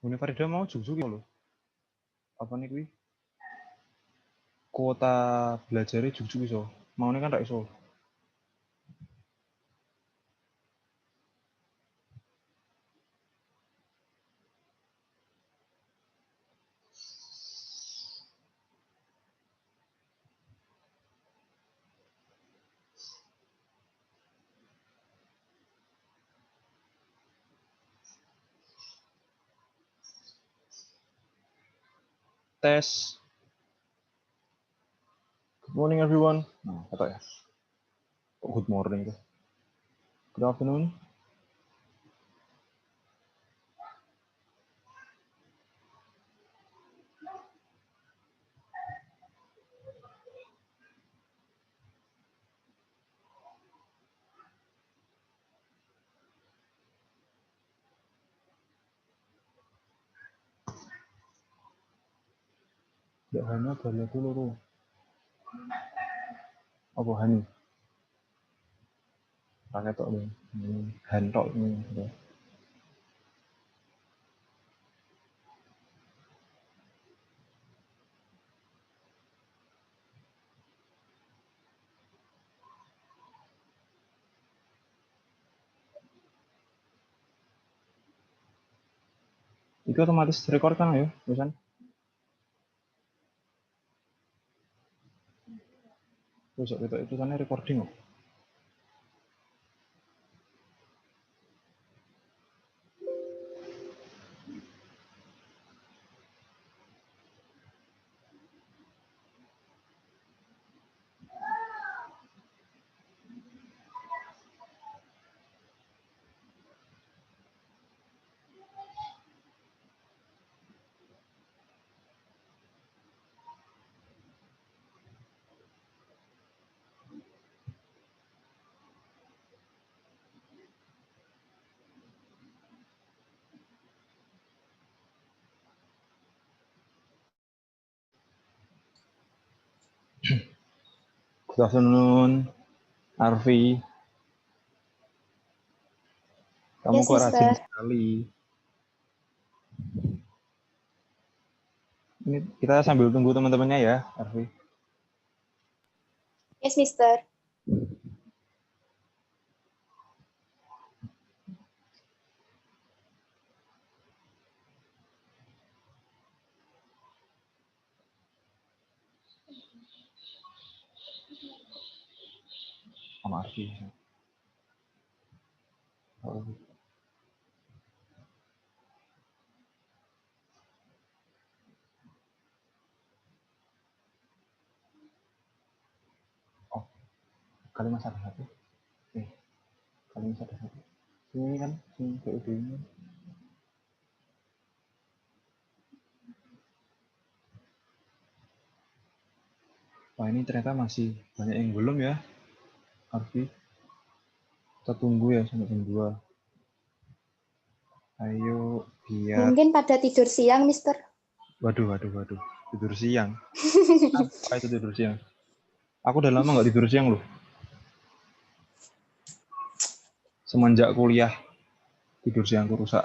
Bune Farida mau jugjug lho. Apa nih kuwi? Kuota belajarnya jugjug iso. Maune kan ra iso. Tes. Good morning everyone. Nah, kata ya. Good morning tuh. Good afternoon. Ya hanya balik dulu tuh. Apa hani? Pakai tok nih. Hand tok nih. Itu otomatis record kan ya, tulisan? Terus itu kan recording kok. Good afternoon, Arfi. Kamu Yes, kok rajin Mister. sekali. Ini kita sambil tunggu teman-temannya ya, Arfi. Yes, Mister. Sama Arfi. Oh, kalimat satu. Kalimat satu. Ini kan, ini PUD ini. Wah, ini ternyata masih banyak yang belum ya, Arfi. Kita tunggu ya sampai jam 2. Ayo, biar... Mungkin pada tidur siang, Mister. Waduh. Tidur siang. Apa itu tidur siang? Aku udah lama nggak tidur siang loh. Semenjak kuliah, tidur siangku rusak.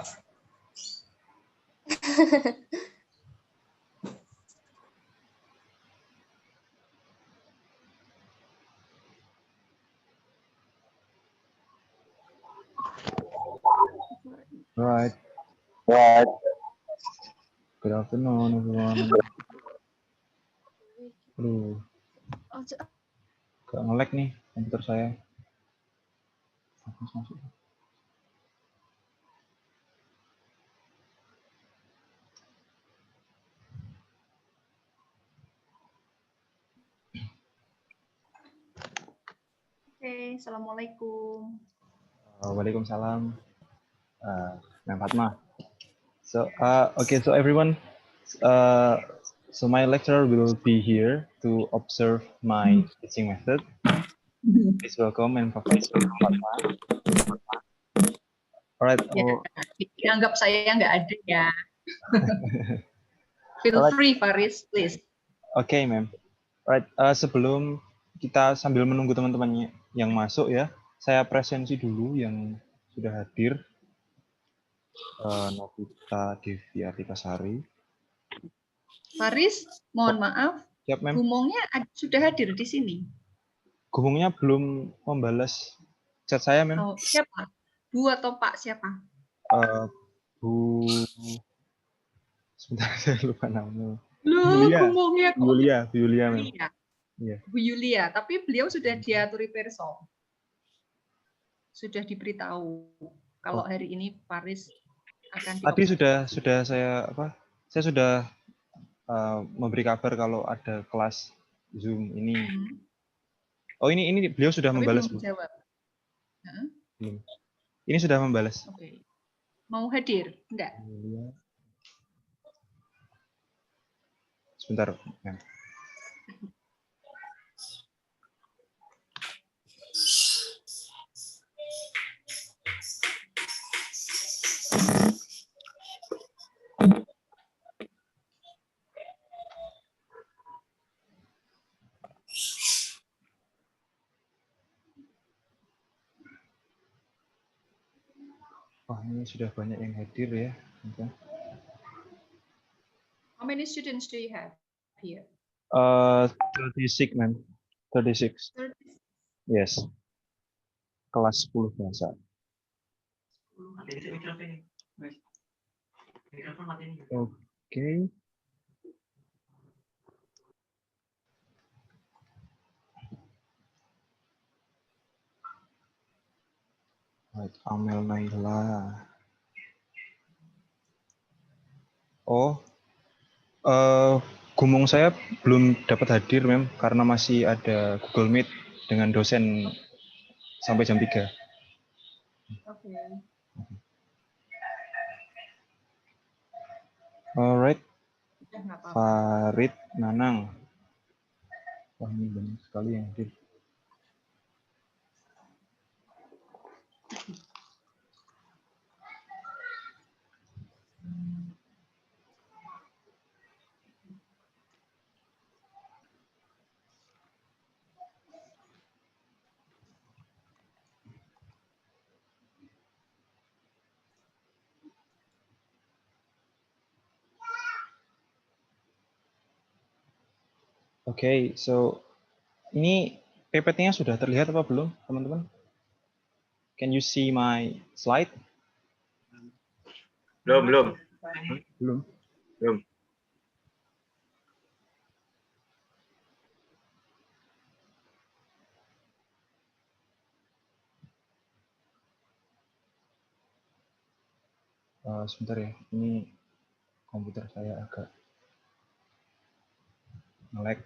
Right. Good afternoon, everyone. Aduh, gak nge-lag nih komputer saya. Masuk. Oke, Assalamualaikum. Waalaikumsalam. Ma'am Fatma. So, so everyone, so my lecturer will be here to observe my teaching method. Please welcome and Professor Fatma. Alright. Ya, anggap saya nggak ada ya. Feel free, Faris, please. Okay, ma'am. Alright. Sebelum kita sambil menunggu teman-temannya yang masuk ya, saya presensi dulu yang sudah hadir. Novita Devi Artikasari. Faris, mohon maaf, Siap, Mem. Gumongnya sudah hadir di sini. Gumungnya belum membalas chat saya, Mem. Oh, siapa? Bu atau Pak siapa? Bu, sebentar saya lupa namanya. Loh, Gumongnya kok Bu Yulia, Mem. Yulia. Iya. Bu Yulia, tapi beliau sudah diaturi perso. Sudah diberitahu kalau hari ini Faris akan Tadi diobservasi. sudah saya Saya sudah memberi kabar kalau ada kelas Zoom ini. Oh, ini beliau sudah Tapi membalas, belum Bu. dijawab. Belum. Ini sudah membalas. Oke. Mau hadir? Enggak. Sebentar, Mem. Wah, ini sudah banyak yang hadir ya. How many students do you have here? 36, Mem. 36. 30. Yes. Kelas 10 bahasa. Oke. Right, Amel Naila. Oh, Gumung saya belum dapat hadir, Mem, karena masih ada Google Meet dengan dosen sampai jam 3. Oke. Alright, Ya, nggak apa-apa. Farid Nanang. Wah, ini banyak sekali yang hadir. Oke, so ini PPT-nya sudah terlihat apa belum, teman-teman? Can you see my slide? Belum. Sebentar ya, ini komputer saya agak nge-lag.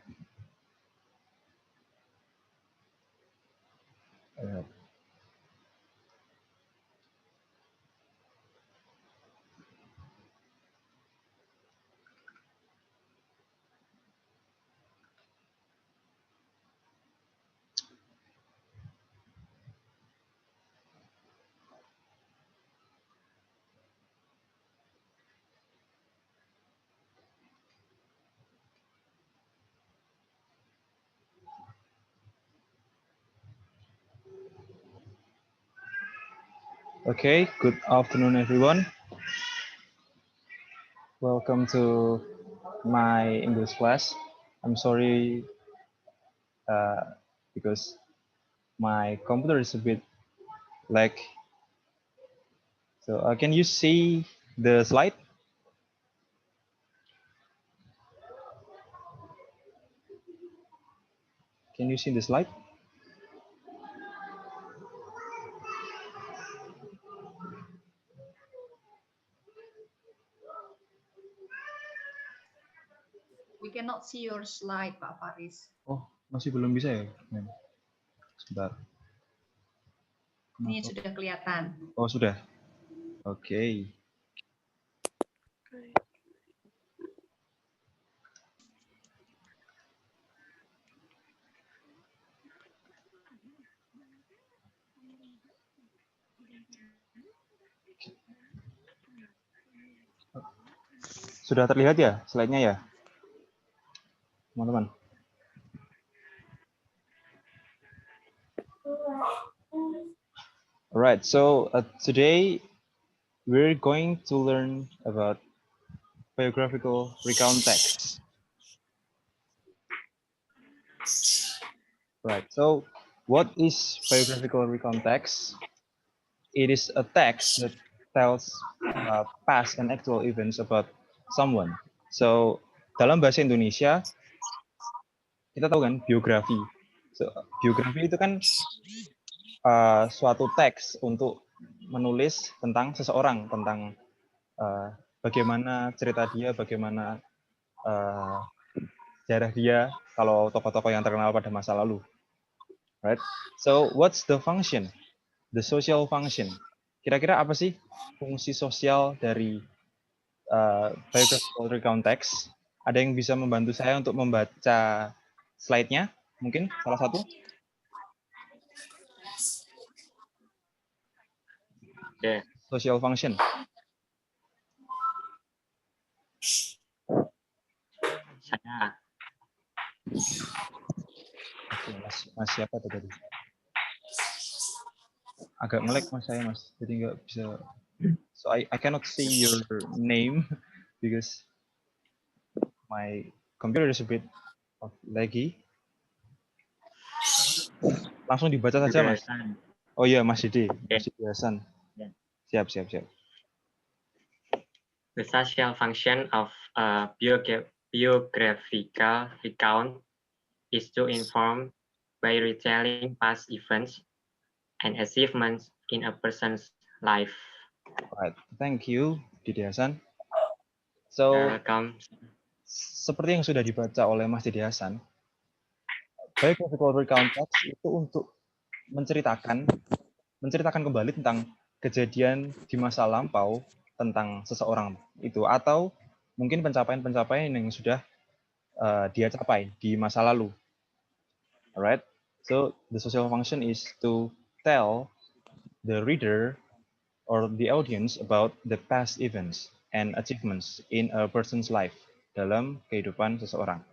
Okay, good afternoon, everyone. Welcome to my English class. I'm sorry because my computer is a bit lag. So can you see the slide? Can you see the slide? We cannot see your slide, Pak Faris. Oh, masih belum bisa ya? Sebentar. Ini sudah kelihatan. Oh, sudah. Oke. Sudah terlihat ya slide-nya ya, teman-teman? Alright, so today we're going to learn about biographical recount text. Right. So, what is biographical recount text? It is a text that tells past and actual events about someone. So, dalam bahasa Indonesia, kita tahu kan biografi. So, biografi itu kan suatu teks untuk menulis tentang seseorang, tentang bagaimana cerita dia, bagaimana sejarah dia, kalau tokoh-tokoh yang terkenal pada masa lalu. Right? So, what's the function? The social function. Kira-kira apa sih fungsi sosial dari biographical recount text? Ada yang bisa membantu saya untuk membaca slide-nya? Mungkin salah satu? Oke. Social function. Saya. Oke, mas siapa tuh tadi? Agak nge-lag mas saya mas, jadi nggak bisa. So I cannot see your name because my computer is a bit laggy. Langsung dibaca saja mas. Oh iya Mas Dede, Mas Dede Hasan. Siap. The social function of a biographical recount is to inform by retelling past events and achievements in a person's life. Right, thank you, Dede Hasan. So, welcome. Seperti yang sudah dibaca oleh Mas Dede Hasan, biographical recount text itu untuk menceritakan kembali tentang kejadian di masa lampau tentang seseorang itu, atau mungkin pencapaian-pencapaian yang sudah dia capai di masa lalu. Alright, so the social function is to tell the reader or the audience about the past events and achievements in a person's life, dalam kehidupan seseorang.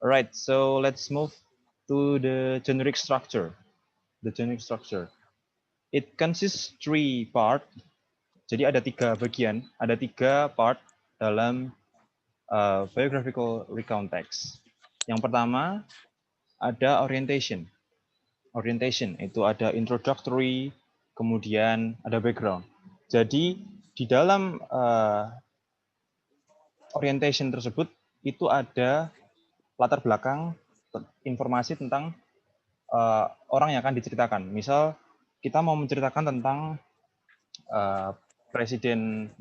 Alright, so let's move to the generic structure. The generic structure. It consists 3 part. Jadi ada 3 bagian, ada 3 part dalam biographical recount text. Yang pertama ada orientation. Orientation itu ada introductory, kemudian ada background. Jadi di dalam orientation tersebut itu ada latar belakang informasi tentang orang yang akan diceritakan. Misal kita mau menceritakan tentang Presiden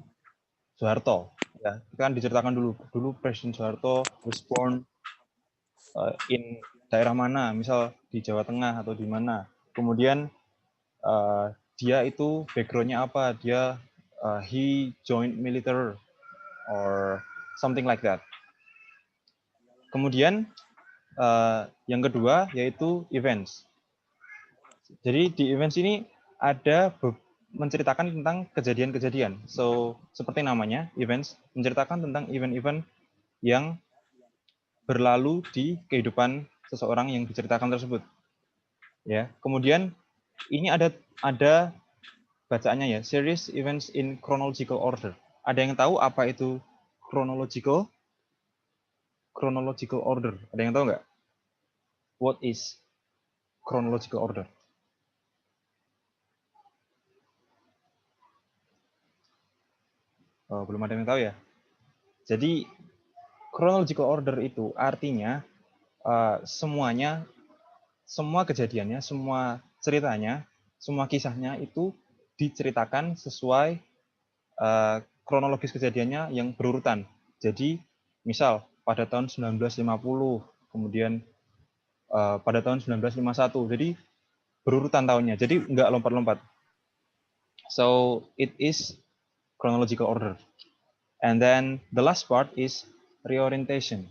Soeharto, ya kita kan diceritakan dulu Presiden Soeharto was born in daerah mana, misal di Jawa Tengah atau di mana. Kemudian dia itu backgroundnya apa, dia he joined military or something like that. Kemudian yang kedua yaitu events. Jadi di events ini ada menceritakan tentang kejadian-kejadian. So seperti namanya, events menceritakan tentang event-event yang berlalu di kehidupan seseorang yang diceritakan tersebut. Ya, kemudian ini ada bacaannya ya, series events in chronological order. Ada yang tahu apa itu chronological order? Ada yang tahu nggak? What is chronological order? Oh, belum ada yang tahu ya. Jadi chronological order itu artinya semuanya, semua kejadiannya, semua ceritanya, semua kisahnya itu diceritakan sesuai kronologis kejadiannya yang berurutan. Jadi misal pada tahun 1950, kemudian pada tahun 1951. Jadi berurutan tahunnya. Jadi nggak lompat-lompat. So it is chronological order. And then the last part is reorientation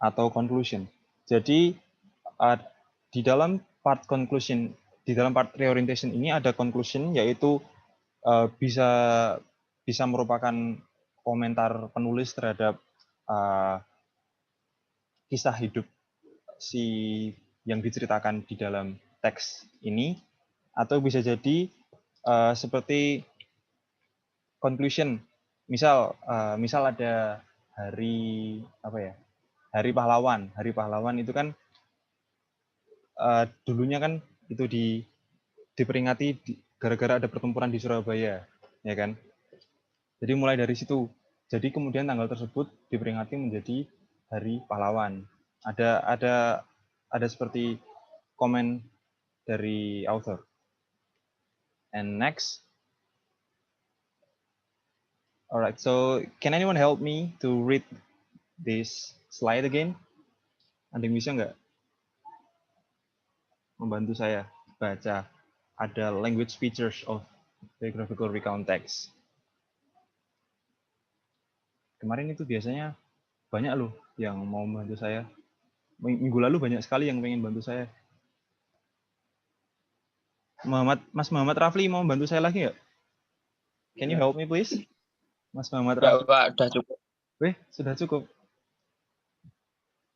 atau conclusion. Jadi di dalam part conclusion, di dalam part reorientation ini ada conclusion, yaitu bisa merupakan komentar penulis terhadap kisah hidup si yang diceritakan di dalam teks ini, atau bisa jadi seperti conclusion. Misal ada hari apa ya? Hari Pahlawan. Hari Pahlawan itu kan dulunya kan itu diperingati gara-gara ada pertempuran di Surabaya, ya kan? Jadi mulai dari situ. Jadi kemudian tanggal tersebut diperingati menjadi Hari Pahlawan. Ada seperti komen dari author. And next. Alright, so can anyone help me to read this slide again? Ada yang bisa nggak membantu saya baca? Ada language features of biographical recount text. Kemarin itu biasanya banyak loh yang mau membantu saya. Minggu lalu banyak sekali yang pengen bantu saya. Mas Muhammad Rafli mau bantu saya lagi nggak? Can you help me please? Mas Muhammad Ya, Rafli. Pak, udah cukup. Sudah cukup.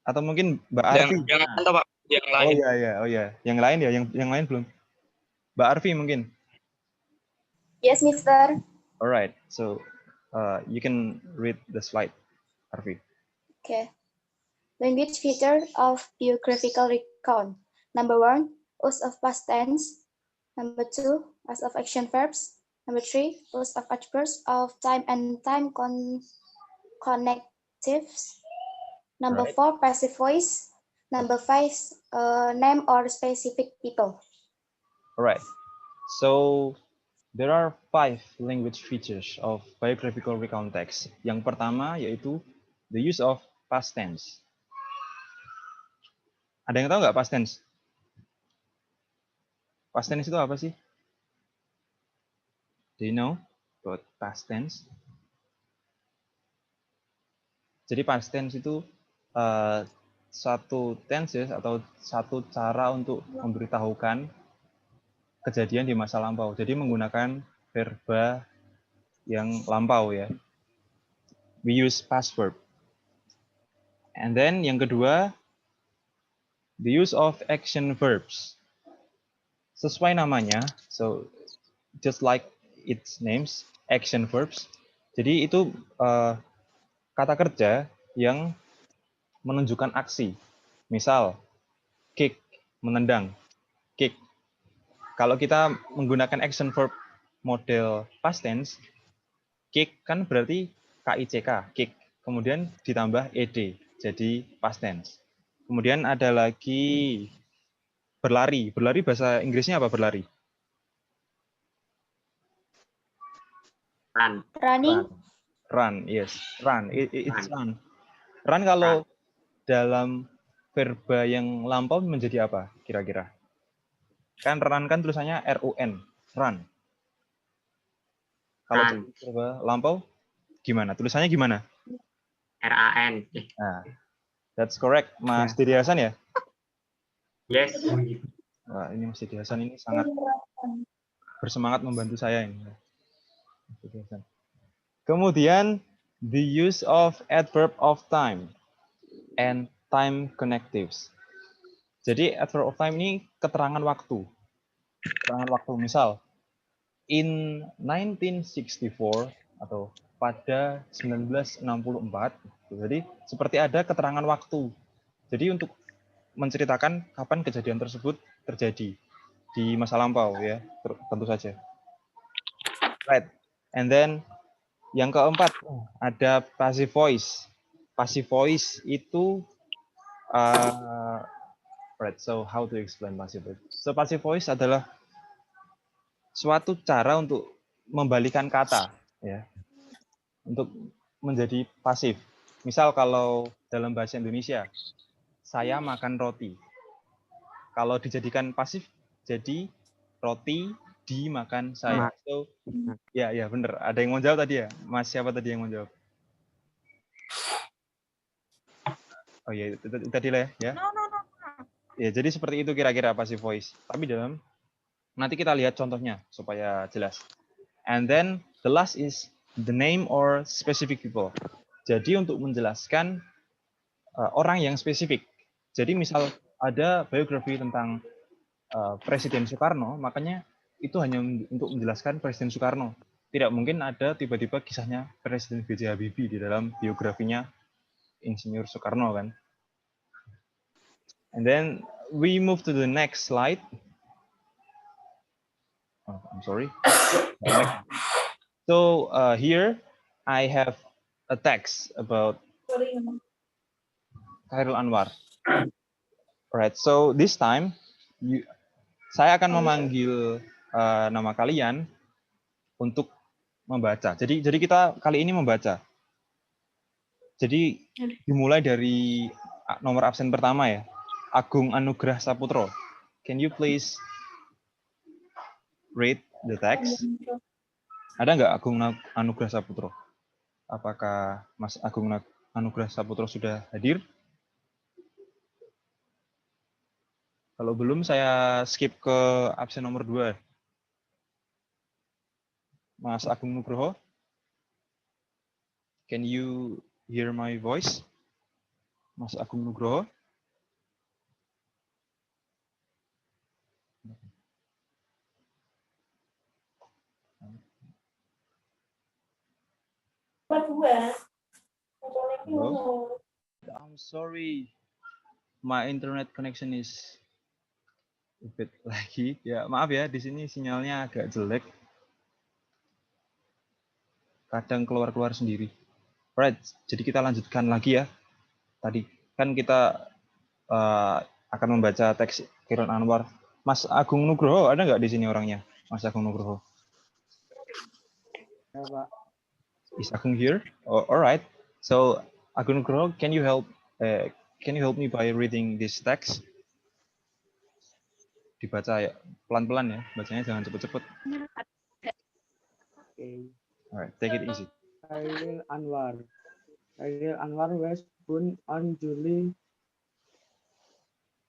Atau mungkin Mbak Yang Arfi. atau Pak, yang lain. Oh ya. Yang lain ya, yang lain belum. Mbak Arfi mungkin. Yes, Mister. Alright, so you can read the slide, Arfi. Okay. Language feature of biographical recount. Number 1, use of past tense. Number 2, use of action verbs. Number 3, use of adverbs of time and time connectives. Number Right. 4, passive voice. Number 5, name or specific people. Alright, so there are 5 language features of biographical recount text. Yang pertama yaitu the use of past tense. Ada yang tahu nggak past tense? Past tense itu apa sih? Do you know about past tense? Jadi past tense itu satu tense atau satu cara untuk memberitahukan kejadian di masa lampau. Jadi menggunakan verba yang lampau ya. We use past verb. And then yang kedua, the use of action verbs. Sesuai namanya, so just like its names, action verbs. Jadi itu kata kerja yang menunjukkan aksi. Misal, kick, menendang, kick. Kalau kita menggunakan action verb model past tense, kick kan berarti KICK, kick. Kemudian ditambah ed, jadi past tense. Kemudian ada lagi berlari. Berlari bahasa Inggrisnya apa berlari? Run. Running. Run, yes. Run, it's run. Run kalau dalam verba yang lampau menjadi apa kira-kira? Kan run kan tulisannya RUN, run. Kalau verba lampau gimana? Tulisannya gimana? RAN. Nah, that's correct, Mas Didi Hasan ya? Yes. Wah, ini Mas Didi Hasan ini sangat bersemangat membantu saya ini. Kemudian the use of adverb of time and time connectives. Jadi adverb of time ini keterangan waktu. Keterangan waktu, misal in 1964 atau pada 1964. Jadi seperti ada keterangan waktu. Jadi untuk menceritakan kapan kejadian tersebut terjadi di masa lampau ya, tentu saja. Right. And then yang keempat ada passive voice. Passive voice itu right. So how to explain passive voice? So passive voice adalah suatu cara untuk membalikan kata ya. Untuk menjadi pasif. Misal kalau dalam bahasa Indonesia, saya makan roti. Kalau dijadikan pasif, jadi roti dimakan saya. So, ya benar. Ada yang mau jawab tadi ya? Mas siapa tadi yang mau jawab? Oh ya, itu tadi lah ya. No. Ya, jadi seperti itu kira-kira passive voice. Tapi nanti kita lihat contohnya supaya jelas. And then the last is the name or specific people. Jadi untuk menjelaskan orang yang spesifik. Jadi misal ada biografi tentang Presiden Soekarno, makanya itu hanya untuk menjelaskan Presiden Soekarno. tidak mungkin ada tiba-tiba kisahnya Presiden B.J. Habibie di dalam biografinya Insinyur Soekarno kan. And then we move to the next slide. Oh, I'm sorry. So here I have a text about Khairul Anwar. Alright, so this time saya akan memanggil nama kalian untuk membaca. Jadi kita kali ini membaca. Jadi dimulai dari nomor absen pertama ya, Agung Anugrah Saputro. Can you please read the text? Ada nggak Agung Anugrah Saputro? Apakah Mas Agung Anugrah Saputro sudah hadir? Kalau belum, saya skip ke absen nomor 2. Mas Agung Nugroho, can you hear my voice? Mas Agung Nugroho? Hello? I'm sorry, my internet connection is a bit lagi. Ya, maaf ya, di sini sinyalnya agak jelek. Kadang keluar-keluar sendiri. Alright, jadi kita lanjutkan lagi ya. Tadi kan kita akan membaca teks Khairul Anwar. Mas Agung Nugroho, ada nggak di sini orangnya? Mas Agung Nugroho. Ya, Pak. Is Agung here? Oh, alright. So Agung Nugroho, can you help me by reading this text? Dibaca ya pelan-pelan ya, bacanya jangan cepet-cepet. Okay. Alright, take it easy. Khairul Anwar. Khairul Anwar was born on July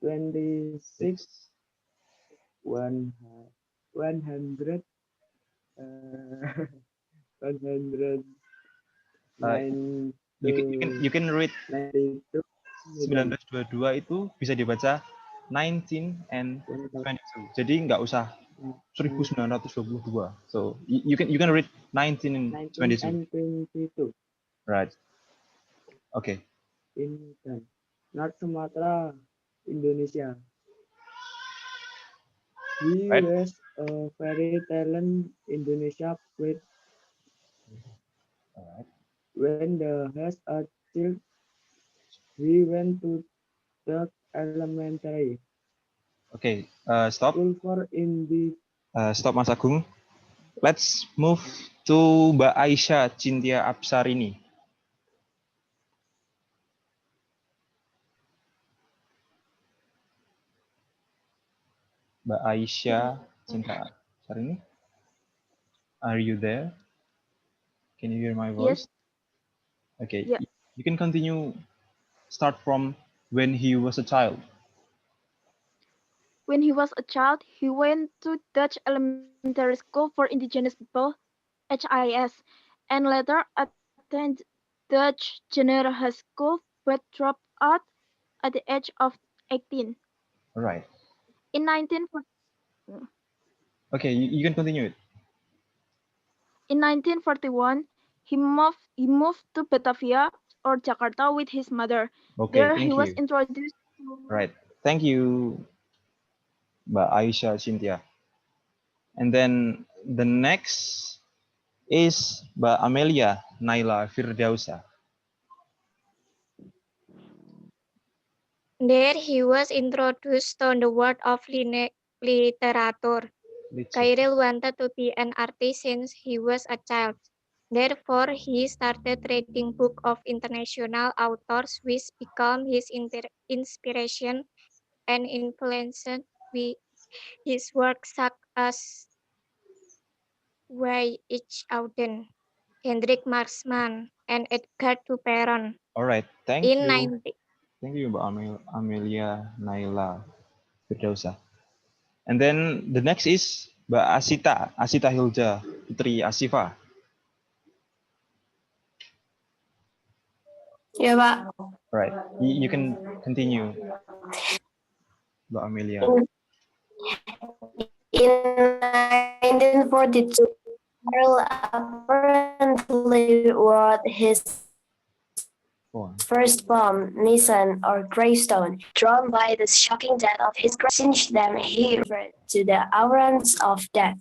26, 100. You can read 92. 1922 itu bisa dibaca 19 and 22. Jadi nggak usah 1922. So you can read 19 and 22. And 22. Right. Okay. In North Sumatra, Indonesia. He Right. was a very talented Indonesia poet. Alright. When the has a child, he went to the elementary Okay. Stop. school for in the Stop Mas Agung. Let's move to Mbak Aisyah Cynthia Apsarini. Mbak Aisyah Cynthia Apsarini, are you there? Can you hear my voice? Yes. Okay. Yeah. You can continue. Start from when he was a child. When he was a child, he went to Dutch Elementary School for Indigenous People, HIS, and later attended Dutch General High School, but dropped out at the age of 18. All right. In 1940, Okay, you can continue it. in 1941, he moved to Batavia or Jakarta with his mother. Okay, There thank he was you. introduced to Right. Thank you, Mbak Aisyah Cynthia. And then the next is Mbak Amelia Naila Firdausa. There he was introduced to the world of literature. Khairul wanted to be an artist since he was a child. Therefore, he started reading books of international authors, which became his inspiration and influenced his work, such as Y.H. Auden, Hendrik Marsman, and Edgar Duperon. All right, thank In you. Thank you, Mbak Amelia Naila Firdausa. And then the next is Mbak Asita Hilja Putri Asifa. Ya, Pak. Right, you can continue, Mbak Amelia. In 1942, Carl apparently wrote his first poem, Nissan or Greystone, drawn by the shocking death of his grandson. Since then, he referred to the awareness of death.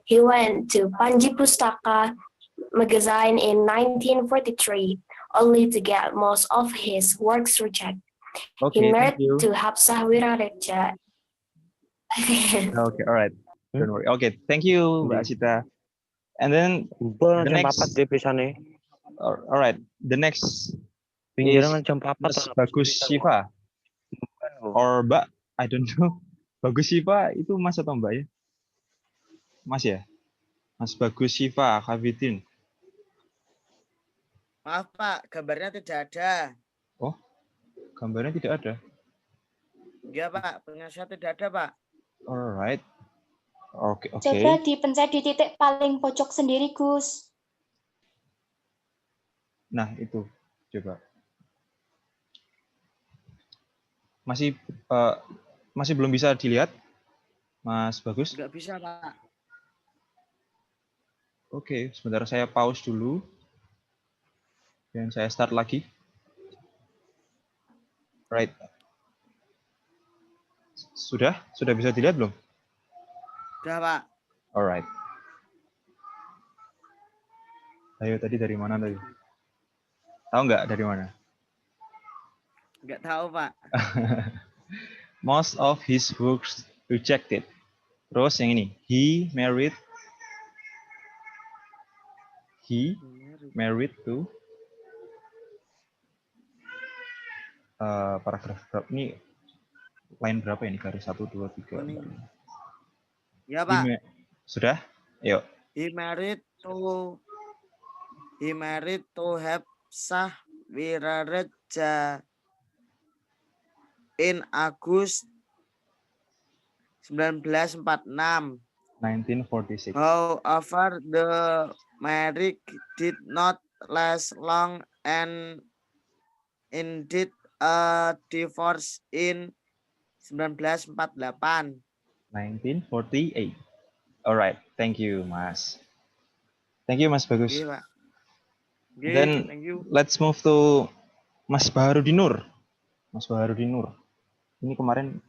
He went to Panji Pustaka magazine in 1943, only to get most of his works rejected. He Okay, thank married you. to Hapsah Wirareja. Okay, all right. Don't worry. Okay, thank you, Mbak Asita. And then Kumpul the jam next, 4 pisane. all right, the next is Pinggiran jam 4 Mas Bagus Siva or Mbak, I don't know. Bagus Siva itu Mas atau Mbak ya? Mas ya? Mas Bagus Siva, Khafiddin. Maaf Pak, gambarnya tidak ada. Oh, gambarnya tidak ada. Iya Pak, punya saya tidak ada Pak. Alright. Oke, oke. Coba dipencet di titik paling pojok sendiri, Gus. Nah, itu. Coba. Masih belum bisa dilihat, Mas Bagus? Enggak bisa Pak. Oke, sebentar saya pause dulu. Dan saya start lagi. Right. Sudah bisa dilihat belum? Sudah Pak. Alright. Ayo tadi dari mana tadi? Tahu nggak dari mana? Enggak tahu Pak. Most of his books rejected. Terus yang ini, he married to paragraf berapa ini? Line berapa ini? Garis 1, 2, 3. Ya Pak. Sudah? Ayo. He married to Hapsah Wirareja in August 1946. 1946. However, the marriage did not last long and ended a divorce in 1948. 1948. Alright, thank you, Mas. Thank you, Mas Bagus. Okay, Pak. Okay, Then thank you. let's move to Mas Baharudinur. Mas Baharudinur. Ini kemarin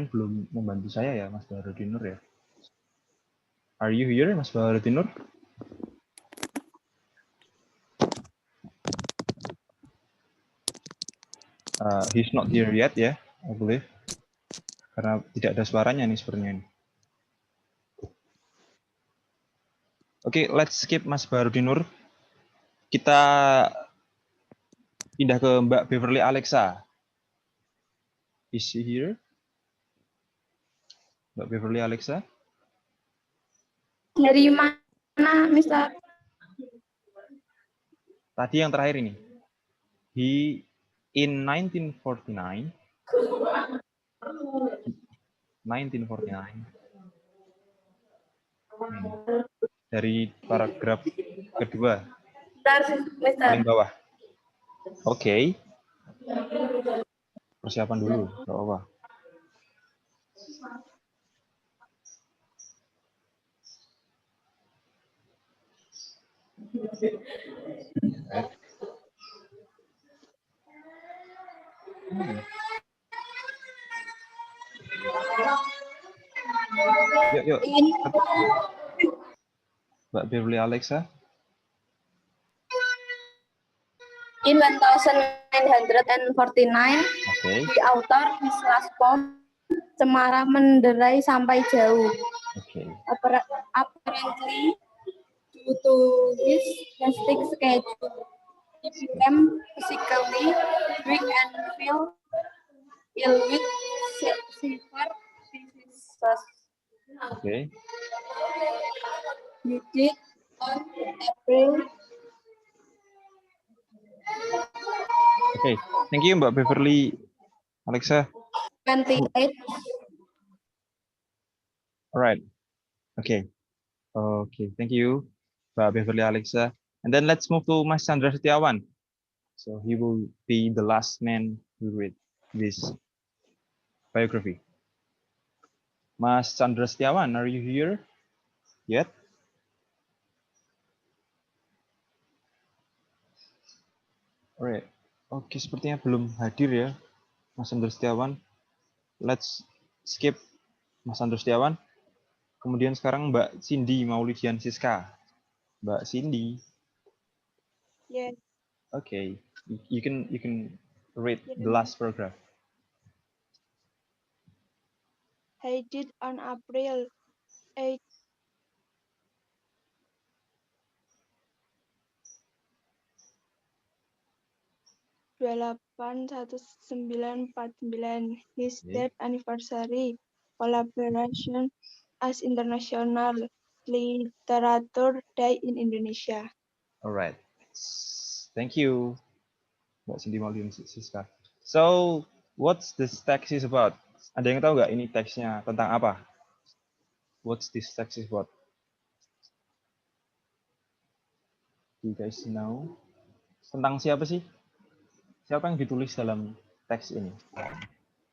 belum membantu saya ya, Mas Baharudinur ya. Are you here, Mas Baharudinur? He's not here yet ya, I believe. Karena tidak ada suaranya nih sepertinya ini. Oke, let's skip Mas Baharudinur. Kita pindah ke Mbak Beverly Alexa. Is she here? Mbak Beverly Alexa? Dari mana, Mister? Tadi yang terakhir ini. He in 1949. 1949. Dari paragraf kedua. Paling bawah. Oke. Persiapan dulu, nggak apa-apa. Yuk. Mbak Beverly Alexa. In 1949, Okay. the author his last poem, Cemara Menderai Sampai Jauh. Okay. Apparently, due to his hectic schedule, he became physically weak and fell ill with severe diseases. Okay. He died on April. Okay, thank you Mbak Beverly Alexa. 28. Alright. Okay. Okay, thank you Mbak Beverly Alexa. And then let's move to Mas Chandra Setiawan. So he will be the last man who read this biography. Mas Chandra Setiawan, are you here yet? Alright. Oke, sepertinya belum hadir ya, Mas Andrew Setiawan. Let's skip Mas Andrew Setiawan. Kemudian sekarang Mbak Cindy Maulidian Siska. Mbak Cindy. Yes. Okay, you can read the Yes. last paragraph. He died on April 8, 1949. His Okay. death anniversary collaboration as International Literature Day in Indonesia. Alright. Thank you, Mbak Cindy Maulidian Siska. So, what's this text is about? Ada yang tahu nggak ini teksnya tentang apa? What's this text is about? Do you guys know? Tentang siapa sih? Siapa yang ditulis dalam teks ini?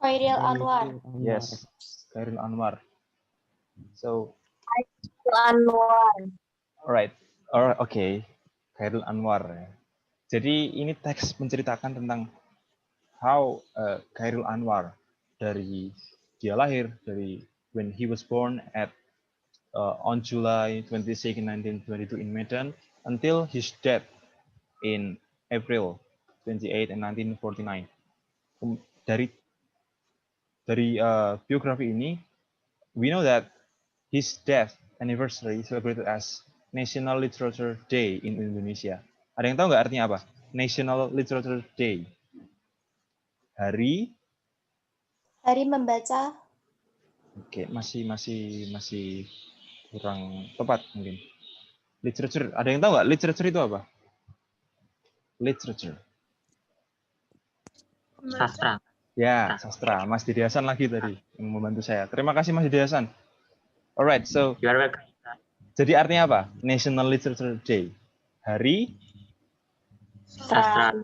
Khairil Anwar. Yes, Khairil Anwar. So, Anwar. alright, okay, Khairil Anwar. Jadi ini teks menceritakan tentang how Khairil Anwar dari dia lahir dari when he was born at on July 22, 1922 in Medan until his death in April 28 in 1949. Dari biografi ini, we know that his death anniversary celebrated as National Literature Day in Indonesia. Ada yang tahu nggak artinya apa? National Literature Day. Hari membaca. Oke, masih kurang tepat mungkin. Literature, ada yang tahu nggak literature itu apa? Literature. Sastra. Ya, sastra. Mas Didi Hasan lagi tadi yang membantu saya. Terima kasih Mas Didi Hasan. Alright, so You are welcome. jadi artinya apa? National Literature Day. Hari Sastra.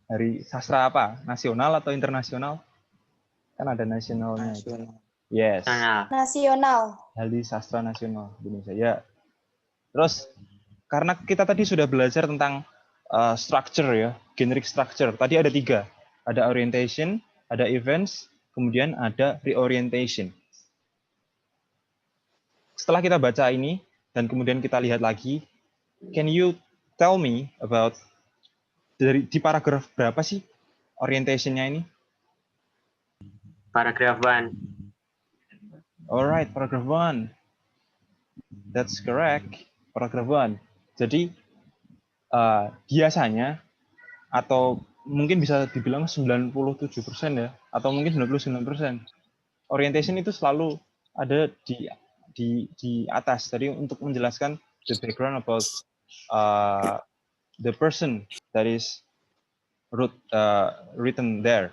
Hari sastra apa? Nasional atau internasional? Kan ada nasionalnya. Yes. Nasional. Hari Sastra Nasional Indonesia. Ya. Terus karena kita tadi sudah belajar tentang structure ya, generic structure. Tadi ada 3. Ada orientation, ada events, kemudian ada reorientation. Setelah kita baca ini dan kemudian kita lihat lagi, can you tell me about di paragraf berapa sih orientation-nya ini? Paragraph 1. Alright, paragraph 1. That's correct. Paragraph 1. Jadi biasanya atau mungkin bisa dibilang 97% ya, atau mungkin 99%. Orientation itu selalu ada di atas tadi untuk menjelaskan the background about the person that is written there.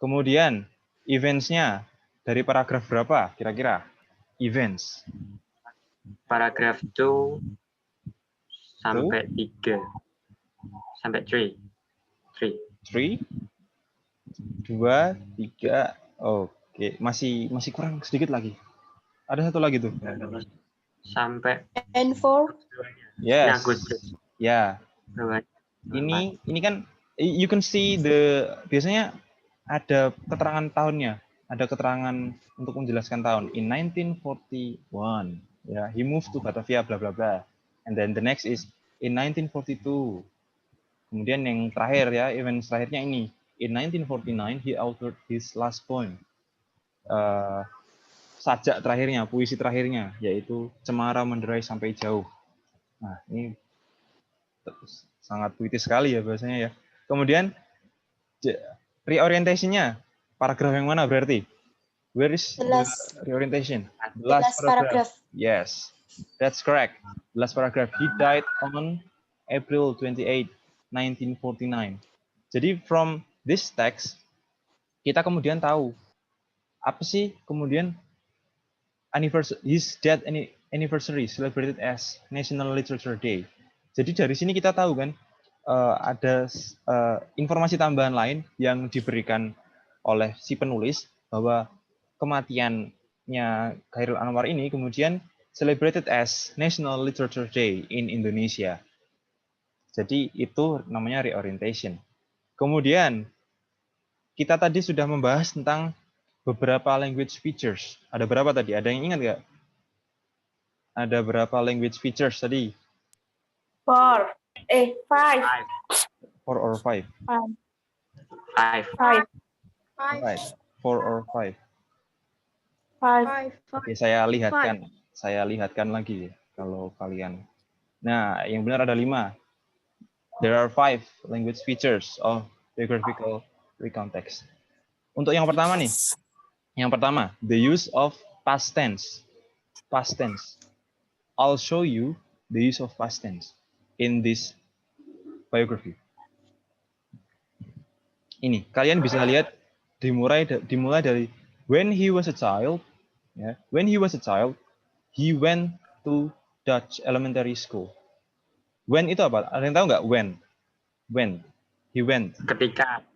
Kemudian events-nya dari paragraf berapa kira-kira? Events. Paragraf 2 sampai 3. Sampai 3. 3. 2, 3. Oke, masih kurang sedikit lagi. Ada satu lagi tuh. Sampai And 4. Yes. Ya. Ini kan you can see biasanya ada keterangan tahunnya, ada keterangan untuk menjelaskan tahun. In 1941, ya, he moved to Batavia, bla bla bla. And then the next is in 1942. Kemudian yang terakhir ya, event terakhirnya ini. In 1949, he authored his last poem. Sajak terakhirnya, puisi terakhirnya, yaitu Cemara Menderai Sampai Jauh. Nah, ini sangat puitis sekali ya bahasanya ya. Kemudian reorientation-nya, paragraf yang mana berarti? Where is the reorientation? The last paragraph. Yes, that's correct. The last paragraph. He died on April 28, 1949. Jadi from this text, kita kemudian tahu apa sih kemudian his death anniversary celebrated as National Literature Day. Jadi dari sini kita tahu kan ada informasi tambahan lain yang diberikan oleh si penulis bahwa kematiannya Khairil Anwar ini kemudian celebrated as National Literature Day in Indonesia. Jadi itu namanya reorientation. Kemudian kita tadi sudah membahas tentang beberapa language features. Ada berapa tadi? Ada yang ingat nggak? Ada berapa language features tadi? 5. 4 or 5? 5. Right. 4 or 5? 5. Oke, saya lihatkan lagi kalau kalian. Nah, yang benar ada 5. There are 5 language features of biographical recontext. Untuk yang pertama nih. Yang pertama, the use of past tense. Past tense. I'll show you the use of past tense in this biography. Ini, kalian bisa lihat dimulai dari when he was a child, ya. When he was a child, he went to Dutch elementary school. When itu apa? Ada yang tahu nggak? When he went. Ketika.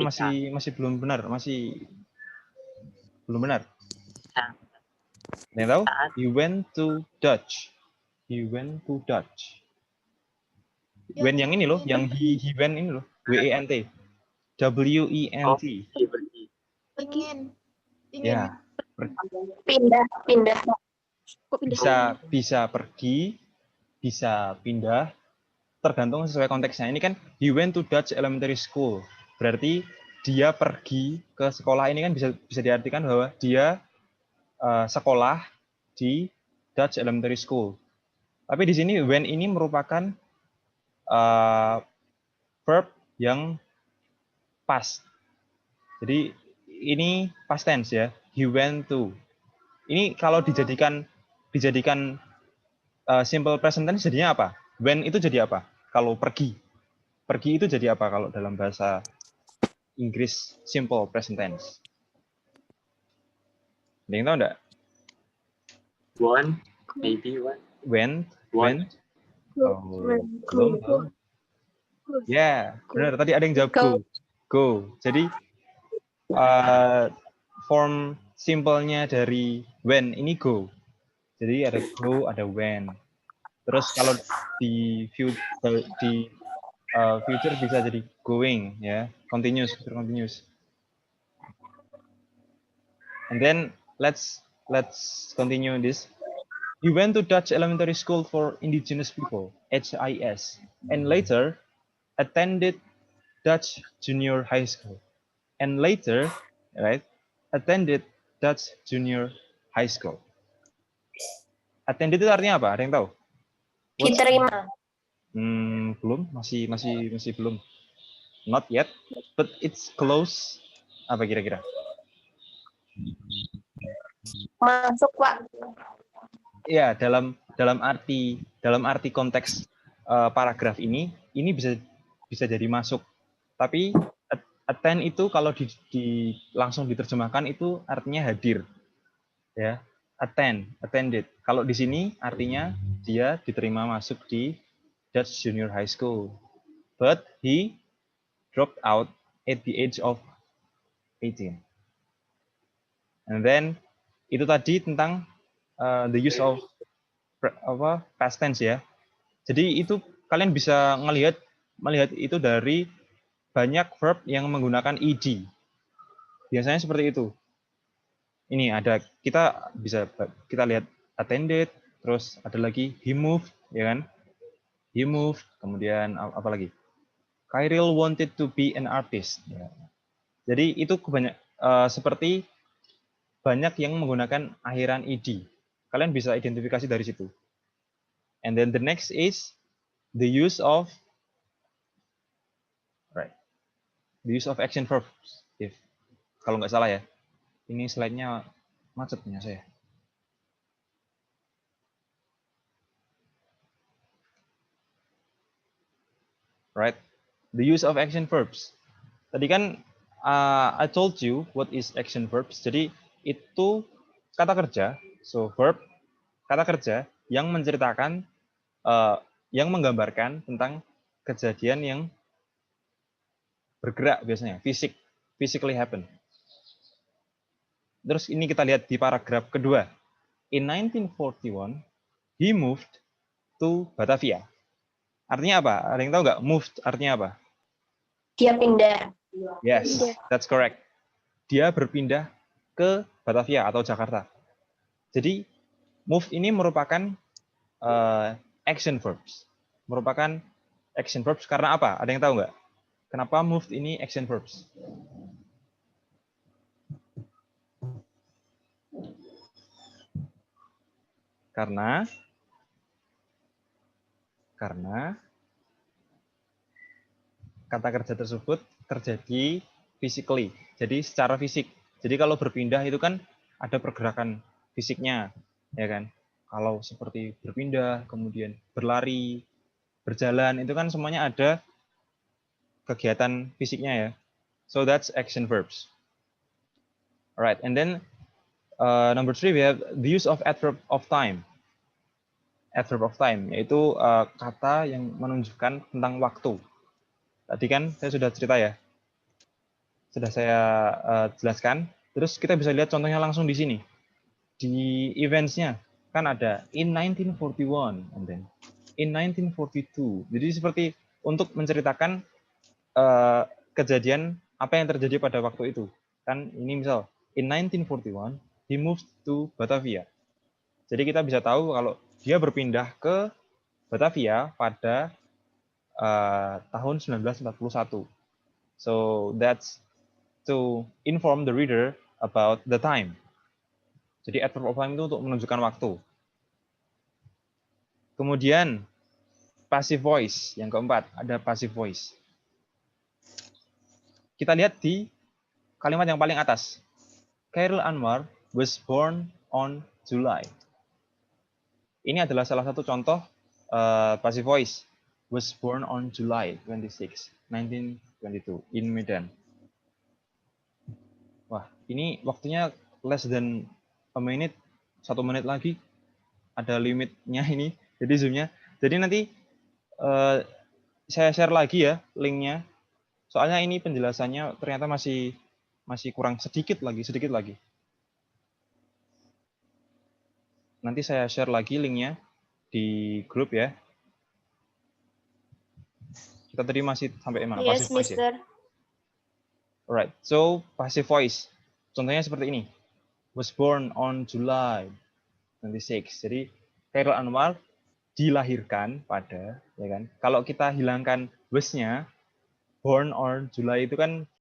Masih belum benar, belum benar. Ada yang tahu? He went to Dutch. He went to Dutch. When yang ini loh, yang he went ini loh, W-E-N-T. W-E-N-T. Ingin. Ya. Pindah. Bisa pergi, bisa pindah, tergantung sesuai konteksnya. Ini kan he went to Dutch elementary school. Berarti dia pergi ke sekolah ini kan bisa diartikan bahwa dia sekolah di Dutch elementary school. Tapi di sini when ini merupakan verb yang past. Jadi ini past tense ya. He went to. Ini kalau dijadikan simple present tense jadinya apa? When itu jadi apa? Kalau pergi. Pergi itu jadi apa kalau dalam bahasa Inggris simple present tense? Ada yang tahu enggak? Maybe one. When. Belum. Ya, benar. Tadi ada yang jawab go. Jadi form simpelnya dari when ini go. Jadi ada go, ada when. Terus kalau di future bisa jadi going, ya, continuous. And then let's continue this. He went to Dutch elementary school for indigenous people, HIS, and later attended Dutch junior high school. And later, right, attended Dutch junior high school. Attended itu artinya apa? Ada yang tahu? Diterima. Belum, masih belum. Not yet, but it's close. Apa kira-kira? Masuk, Pak. Ya, dalam arti konteks paragraf ini bisa jadi masuk. Tapi attend itu kalau langsung diterjemahkan itu artinya hadir. Ya, attended. Kalau di sini artinya dia diterima masuk di Dutch Junior High School. But he dropped out at the age of 18. And then itu tadi tentang the use of past tense ya. Jadi itu kalian bisa melihat itu dari banyak verb yang menggunakan ed. Biasanya seperti itu. Ini ada kita lihat attended, terus ada lagi he moved, ya kan? He moved, kemudian apa lagi? Khairil wanted to be an artist. Ya. Jadi itu seperti banyak yang menggunakan akhiran ed. Kalian bisa identifikasi dari situ. And then the next is the use of action verbs. Kalau nggak salah ya. Ini slide-nya macet punya saya. Right. The use of action verbs. Tadi kan I told you what is action verbs. Jadi itu kata kerja, so verb, kata kerja yang menceritakan, yang menggambarkan tentang kejadian yang bergerak biasanya, physically happen. Terus ini kita lihat di paragraf kedua. In 1941, he moved to Batavia. Artinya apa? Ada yang tahu nggak? Moved artinya apa? Dia pindah. Yes, Pindah. that's correct. Dia berpindah ke Batavia atau Jakarta. Jadi move ini merupakan action verbs. Merupakan action verbs karena apa? Ada yang tahu nggak? Kenapa moved ini action verbs? Karena kata kerja tersebut terjadi physically. Jadi secara fisik. Jadi kalau berpindah itu kan ada pergerakan fisiknya, ya kan? Kalau seperti berpindah, kemudian berlari, berjalan, itu kan semuanya ada kegiatan fisiknya ya. So that's action verbs. Alright, and then number 3 we have the use of adverb of time. Adverb of time yaitu kata yang menunjukkan tentang waktu. Tadi kan saya sudah cerita ya, sudah saya jelaskan. Terus kita bisa lihat contohnya langsung di sini. Di events-nya kan ada in 1941 and then in 1942. Jadi seperti untuk menceritakan kejadian apa yang terjadi pada waktu itu. Kan ini misal in 1941 he moved to Batavia. Jadi kita bisa tahu kalau dia berpindah ke Batavia pada tahun 1941. So that's to inform the reader about the time. Jadi adverb of time itu untuk menunjukkan waktu. Kemudian passive voice yang keempat, ada passive voice. Kita lihat di kalimat yang paling atas. Khairil Anwar was born on July. Ini adalah salah satu contoh passive voice. Was born on July 26, 1922 in Medan. Wah, ini waktunya less than a minute, 1 menit lagi. Ada limitnya ini, jadi zoom-nya. Jadi nanti saya share lagi ya linknya. Soalnya ini penjelasannya ternyata masih kurang sedikit lagi. Nanti saya share lagi linknya di grup ya. Kita tadi masih sampai mana? Yes, Passive voice Mister. ya? Alright, so passive voice. Contohnya seperti ini. Was born on July 26. Jadi Khairil Anwar dilahirkan pada, ya kan? Kalau kita hilangkan was-nya, born on July itu kan